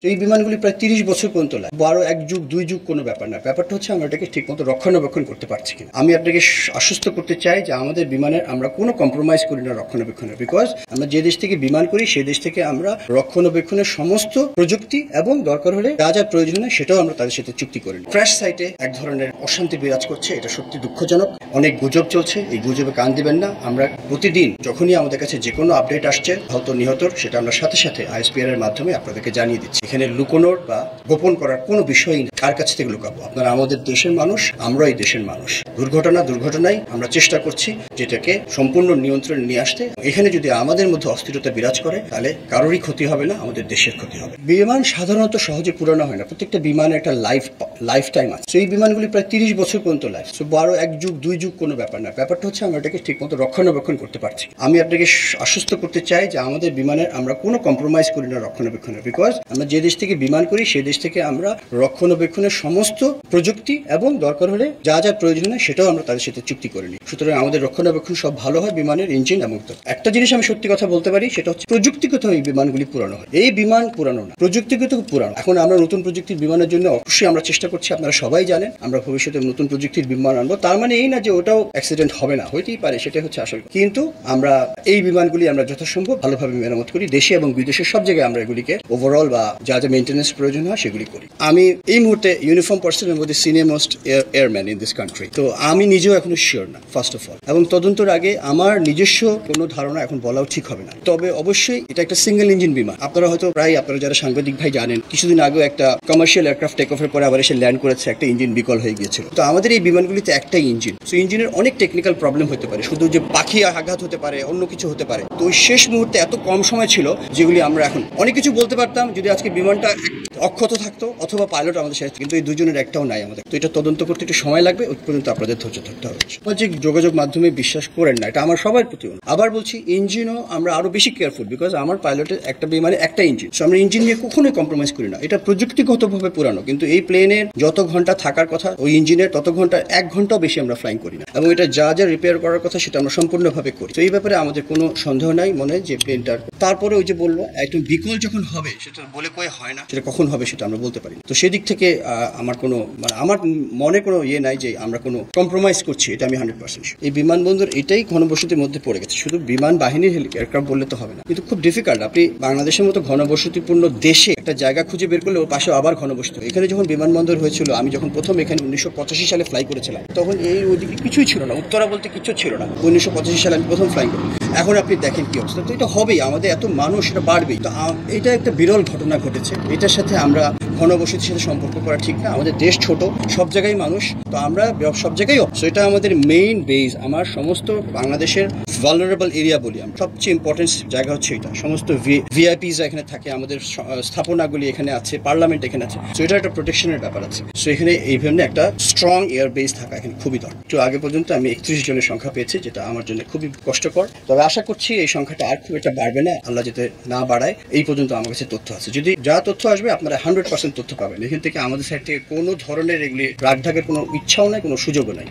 এই বিমানগুলি প্রায় ৩০ বছর পর্যন্ত লাগে। ১ যুগ ২ যুগ কোনো ব্যাপার না। ব্যাপারটা হচ্ছে আমরা এটাকে ঠিকমতো রক্ষণাবেক্ষণ করতে পারছি কিনা। আমি আপনাকে আশ্বস্ত করতে চাই যে আমাদের বিমানের আমরা কোনো কম্প্রোমাইজ করি না রক্ষণাবেক্ষণে, বিকজ আমরা যে দেশ থেকে বিমান করি সেই দেশ থেকে আমরা রক্ষণাবেক্ষণের সমস্ত প্রযুক্তি এবং দরকার হলে যা যা প্রয়োজন হয় সেটাও আমরা তাদের সাথে চুক্তি করি। ক্র্যাশ সাইটে এক ধরনের অশান্তি বিরাজ করছে, এটা সত্যি দুঃখজনক। অনেক গুজব চলছে, এই গুজবে কান দিবেন না। আমরা প্রতিদিন যখনই আমাদের কাছে যে কোনো আপডেট আসছে হয়তো নিহতর, সেটা আমরা সাথে সাথে ISPR এর মাধ্যমে আপনাদেরকে জানিয়ে দিচ্ছি। এখানে লুকোনোর বা গোপন করার কোনো বিষয়ই নেই। কার কাছ থেকে লুকাবো? আপনারা আমাদের দেশের মানুষ, আমরা এই দেশের মানুষ। দুর্ঘটনায় আমরা চেষ্টা করছি যেটাকে সম্পূর্ণ নিয়ন্ত্রণে নিয়ে আসতে। এখানে যদি আমাদের মধ্যে অস্থিরতা বিরাজ করে তাহলে কারোরই ক্ষতি হবে না, আমাদের দেশের ক্ষতি হবে। বিমান সাধারণত সহজে পুরানো হয় না, প্রত্যেকটা বিমানের একটা লাইফ টাইম আছে। এই বিমানগুলি প্রায় ৩০ বছর পর্যন্ত লাইফ। ১ যুগ ২ যুগ কোনো ব্যাপার না। ব্যাপারটা হচ্ছে আমরা এটাকে ঠিকমতো রক্ষণাবেক্ষণ করতে পারছি। আমি আপনাকে আশ্বস্ত করতে চাই যে আমাদের বিমানের আমরা কোনো কম্প্রোমাইজ করি না রক্ষণাবেক্ষণে, বিকজ আমরা যে দেশ থেকে বিমান করি সেই দেশ থেকে আমরা রক্ষণাবেক্ষণের সমস্ত প্রযুক্তি এবং দরকার হলে যা যা প্রয়োজন হয় সেটাও আমরা তাদের সাথে চুক্তি করে নিই। সুতরাং আমাদের রক্ষণাবেক্ষণ সব ভালো হয়, বিমানের ইঞ্জিন এবং একটা জিনিস আমি সত্যি কথা বলতে পারি, সেটা হচ্ছে প্রযুক্তিগত এই বিমানগুলি পুরানো হয়। এই বিমান পুরানো না, প্রযুক্তিগত পুরানো। এখন আমরা নতুন প্রযুক্তির বিমানের জন্য অবশ্যই আমরা চেষ্টা করছি, আপনারা সবাই জানেন আমরা ভবিষ্যতে নতুন প্রযুক্তির বিমান আনবো। তার মানে এই না যে ওটাও অ্যাক্সিডেন্ট হবে না, হইতেই পারে, সেটা হচ্ছে আসল। কিন্তু আমরা এই বিমানগুলি আমরা যথাসম্ভব ভালোভাবে মেরামত করি। দেশে এবং বিদেশে সব জায়গায় আমরা এগুলিকে ওভারঅল বা যা যা মেইনটেনেন্স প্রয়োজন হয় সেগুলি করি। আমি এই মুহূর্তে ইউনিফর্ম পার্সনের মধ্যে senior most airman in this country, তো আমি নিজেও এখনো শিওর না ফার্স্ট অফ অল, এবং তদন্তের আগে আমার নিজস্ব কোনো ধারণা এখন বলাও ঠিক হবে না। তবে অবশ্যই এটা একটা সিঙ্গেল ইঞ্জিন বিমান। আপনারা হয়তো আপনারা যারা সাংবাদিক ভাই জানেন, কিছুদিন আগে একটা কমার্শিয়াল এয়ারক্রাফট টেক অফের পরে আবার এসে ল্যান্ড করেছে, একটা ইঞ্জিন বিকল হয়ে গিয়েছিল। তো আমাদের এই বিমানগুলিতে একটাই ইঞ্জিন, সো ইঞ্জিনের অনেক টেকনিক্যাল প্রবলেম হতে পারে, শুধু যে পাখি আঘাত হতে পারে, অন্য কিছু হতে পারে। তো ওই শেষ মুহূর্তে এত কম সময় ছিল যেগুলি আমরা এখন অনেক কিছু বলতে পারতাম যদি আজকে বিমানটা অক্ষত থাকতো অথবা পাইলট আমাদের সাথে, কিন্তু এই দুজনের একটাও নাই আমাদের। তো এটা তদন্ত করতে একটু সময় লাগবে, ওই পর্যন্ত আপনাদের ধৈর্য ধরতে হবে। যে যোগাযোগ মাধ্যমে বিশ্বাস করেন না, এটা আমার সবার প্রতি। আবার বলছি, ইঞ্জিনও আমরা আরো বেশি কেয়ারফুল, বিকজ আমার পাইলটের একটা বিমানে একটা ইঞ্জিন, সো আমরা ইঞ্জিন নিয়ে কখনোই কম্প্রোমাইজ করি না। এটা প্রযুক্তিগতভাবে পুরানো, কিন্তু এই প্লেনের যত ঘন্টা থাকার কথা ওই ইঞ্জিনের তত ঘন্টা, 1 ঘন্টাও বেশি আমরা ফ্লাইং করি না, এবং এটা যা যা রিপেয়ার করার কথা সেটা আমরা সম্পূর্ণভাবে করি। তো এই ব্যাপারে আমাদের কোনো সন্দেহ নাই মনে যে প্লেনটার। তারপরে ওই যে বললো একদম বিকল যখন হবে সেটা বলে কয়ে হয় না, সেটা কখন হবে সেটা আমরা বলতে পারি। তো সেদিক থেকে আমার কোনো আমার মনে কোনো ইয়ে নাই যে আমরা কোনো কম্প্রোমাইজ করছি, এটা আমি 100%। এই বিমানবন্দর এটাই ঘনবসতির মধ্যে পড়ে গেছে। শুধু বিমান বাহিনীর এয়ারক্রাফট বললে তো হবে না, কিন্তু খুব ডিফিকাল্ট। আপনি বাংলাদেশের মতো ঘনবসতিপূর্ণ দেশে একটা জায়গা খুঁজে বের করলে ওর পাশে আবার ঘনবসতি। এখানে যখন বিমানবন্দর হয়েছিল, আমি যখন প্রথম এখানে 1985 সালে ফ্লাই করেছিলাম, তখন এই ওইদিকে কিছুই ছিল না, উত্তরা বলতে কিছু ছিল না। 1985 সালে আমি প্রথম ফ্লাই করি। এখন আপনি দেখেন কি অবস্থা। তো এটা হবেই, আমাদের এত মানুষ, এটা বাড়বেই। তো এটা একটা বিরল ঘটনা ঘটেছে। এটার সাথে আমরা ঘনবসতির সাথে সম্পর্ক করা ঠিক না। আমাদের দেশ ছোট, সব জায়গায় মানুষ, তো আমরা সব জায়গায়, সেটা আমাদের মেইন বেস। আমার সমস্ত বাংলাদেশের ভালনারেবল এরিয়া বলি, আমরা সবচেয়ে ইম্পর্টেন্ট জায়গা হচ্ছে এটা। সমস্ত ভিআইপিস এখানে থাকে, আমাদের স্থাপনাগুলি এখানে আছে, পার্লামেন্ট এখানে আছে, সো এটা একটা প্রোটেকশনের ব্যাপার আছে। সো এখানে এই ধরনের একটা স্ট্রং এয়ার বেস থাকা এখানে খুবই দরকার। তো আগে পর্যন্ত আমি 31 জনের সংখ্যা পেয়েছি, যেটা আমার জন্য খুবই কষ্টকর। তবে আশা করছি এই সংখ্যাটা আর খুব একটা বাড়বে না, আল্লাহ যাতে না বাড়ায়। এই পর্যন্ত আমার কাছে তথ্য আছে, যদি যা তথ্য আসবে আপনারা 100% তথ্য পাবেন। এখান থেকে আমাদের সাইড থেকে কোনো ধরনের এগুলি রাগঢাকের কোনো ইচ্ছাও নাই, কোনো সুযোগও নাই।